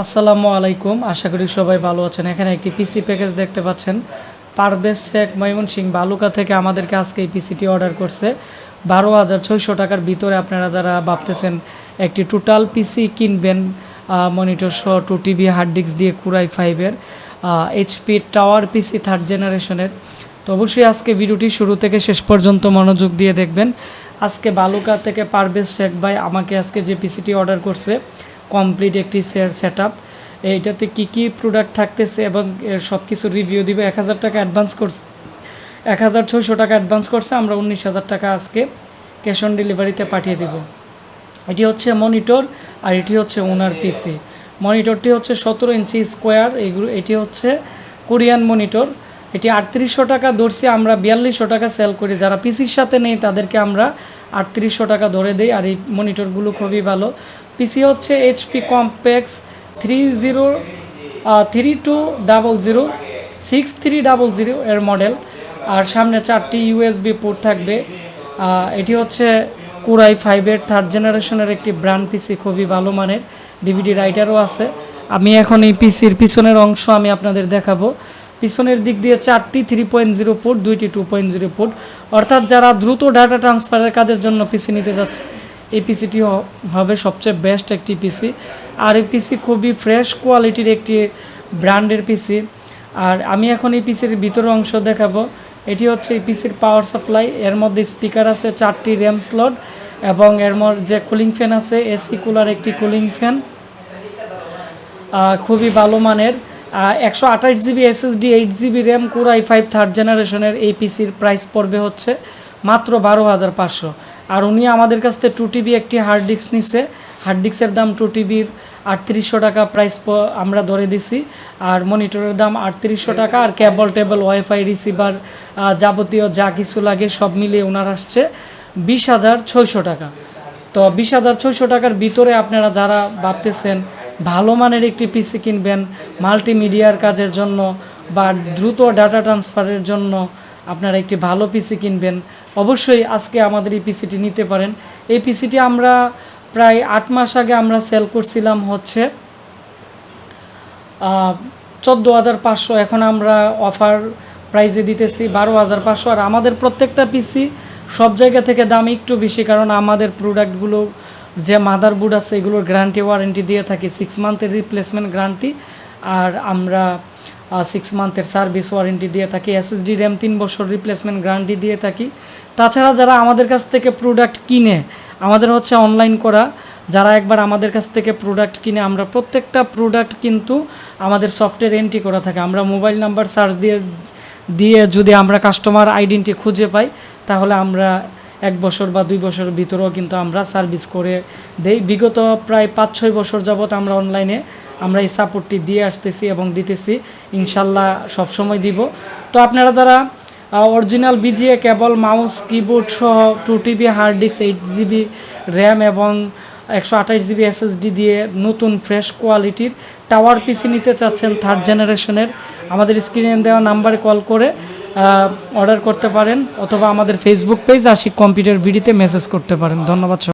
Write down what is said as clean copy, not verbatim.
আসসালামু আলাইকুম, আশা করি সবাই ভালো আছেন। এখানে একটি পিসি প্যাকেজ দেখতে পাচ্ছেন। পারভেজ শেখ ময়মনসিংহ বালুকা থেকে আমাদেরকে আজকে এই পিসিটি অর্ডার করছে 12,600 টাকার ভিতরে। আপনারা যারা ভাবতেছেন একটি টোটাল পিসি কিনবেন মনিটর সহ 2TB হার্ড ডিস্ক দিয়ে কুরাই 5-এর HP টাওয়ার পিসি 3rd জেনারেশনের, তো অবশ্যই আজকে ভিডিওটি শুরু থেকে শেষ পর্যন্ত মনোযোগ দিয়ে দেখবেন। আজকে বালুকা থেকে পারভেজ শেখ ভাই আমাকে আজকে যে পিসিটি অর্ডার করছে কমপ্লিট একটি সেটআপ, এইটাতে কি প্রোডাক্ট থাকতেছে এবং সব কিছু রিভিউ দিবে। 1000 টাকা অ্যাডভান্স করছে, 1600 টাকা অ্যাডভান্স করছে, আমরা 19,000 টাকা আজকে ক্যাশ অন ডেলিভারিতে পাঠিয়ে দেব। এটি হচ্ছে মনিটর আর এটি হচ্ছে ওনার পিসি। মনিটরটি হচ্ছে 17 ইঞ্চি স্কোয়ার, এটি হচ্ছে কোরিয়ান মনিটর। এটি 3800 টাকা ধরছি, আমরা 4200 টাকা সেল করি। যারা পিসির সাথে নেই তাদেরকে আমরা 3800 টাকা ধরে দেই। আর এই মনিটরগুলো খুবই ভালো। পিসি হচ্ছে HP কমপ্যাক্স 6300 এর মডেল, আর সামনে 4টি USB পোর্ট থাকবে। এটি হচ্ছে কুরাই 5-এর 3rd জেনারেশনের একটি ব্র্যান্ড পিসি, খুবই ভালো মানের। DVD রাইটারও আছে। আমি এখন এই পিসির পিছনের অংশ আমি আপনাদের দেখাবো। পিছনের দিক দিয়ে 4টি 3.0 পোর্ট, 2টি 2.0 পোর্ট, অর্থাৎ যারা দ্রুত ডাটা ট্রান্সফারের কাজের জন্য পিসি নিতে যাচ্ছে এই পিসিটি হবে সবচেয়ে বেস্ট একটি পিসি। আর এই পিসি খুবই ফ্রেশ কোয়ালিটির একটি ব্র্যান্ডের পিসি। আর আমি এখন এই পিসির ভিতরের অংশ দেখাবো। এটি হচ্ছে এই পিসির পাওয়ার সাপ্লাই। এর মধ্যে স্পিকার আছে, 4টি র্যাম স্লট, এবং এর মধ্যে যে কুলিং ফ্যান আছে, এসি কুলার একটি কুলিং ফ্যান, খুবই ভালো মানের। 128GB SSD, 8GB RAM, কুরাই 5 3rd জেনারেশনের এই পিসির প্রাইস পড়বে হচ্ছে মাত্র 12,500। আর উনি আমাদের কাছ থেকে 2TB একটি হার্ড ডিস্ক নিছে। হার্ড ডিস্কের দাম 2TBর 3800 টাকা প্রাইস আমরা ধরে দিছি। আর মনিটরের দাম 3800 টাকা। আর কেবল টেবল, ওয়াইফাই, রিসিভার, যাবতীয় যা কিছু লাগে সব মিলিয়ে ওনার আসছে 20,600 টাকা। তো 20,600 টাকার ভিতরে আপনারা যারা ভাবতেছেন ভালো মানের একটি পিসি কিনবেন মাল্টিমিডিয়ার কাজের জন্য বা দ্রুত ডাটা ট্রান্সফারের জন্য, আপনারা একটি ভালো পিসি কিনবেন, অবশ্যই আজকে আমাদের এই পিসিটি নিতে পারেন। এই পিসিটি আমরা প্রায় 8 মাস আগে আমরা সেল করছিলাম হচ্ছে 14,500, এখন আমরা অফার প্রাইসে দিতেছি 12,500। আর আমাদের প্রত্যেকটা পিসি সব জায়গা থেকে দাম একটু বেশি, কারণ আমাদের প্রোডাক্টগুলো যে মাদারবোর্ড আছে এগুলোর গ্যারান্টি ওয়ারেন্টি দিয়ে থাকি, 6 মান্থের রিপ্লেসমেন্ট গ্যারান্টি, আর আমরা 6 মান্থের সার্ভিস ওয়ারেন্টি দিয়ে থাকি। SSD র্যাম 3 বছর রিপ্লেসমেন্ট গ্যারান্টি দিয়ে থাকি। তাছাড়া যারা আমাদের কাছ থেকে প্রোডাক্ট কিনে, আমাদের হচ্ছে অনলাইন করা, যারা একবার আমাদের কাছ থেকে প্রোডাক্ট কিনে, আমরা প্রত্যেকটা প্রোডাক্ট কিন্তু আমাদের সফটওয়্যার এন্ট্রি করা থাকে। আমরা মোবাইল নাম্বার সার্চ দিয়ে যদি আমরা কাস্টমার আইডেন্টি খুঁজে পাই, তাহলে আমরা 1 বছর বা 2 বছরের ভিতরেও কিন্তু আমরা সার্ভিস করে দেই। বিগত প্রায় 5-6 বছর যাবত আমরা অনলাইনে আমরা এই সাপোর্টটি দিয়ে আসতেছি এবং দিতেছি, ইনশাল্লাহ সবসময় দিব। তো আপনারা যারা অরিজিনাল BGA কেবল, মাউস, কিবোর্ড সহ 2TB hard disk, 8GB RAM এবং 128GB SSD দিয়ে নতুন ফ্রেশ কোয়ালিটির টাওয়ার পিসি নিতে চাচ্ছেন 3rd জেনারেশনের, আমাদের স্ক্রিনে দেওয়া নাম্বারে কল করে অর্ডার করতে পারেন, অথবা আমাদের ফেসবুক পেজ আশিক কম্পিউটার ভিডিওতে মেসেজ করতে পারেন। ধন্যবাদ।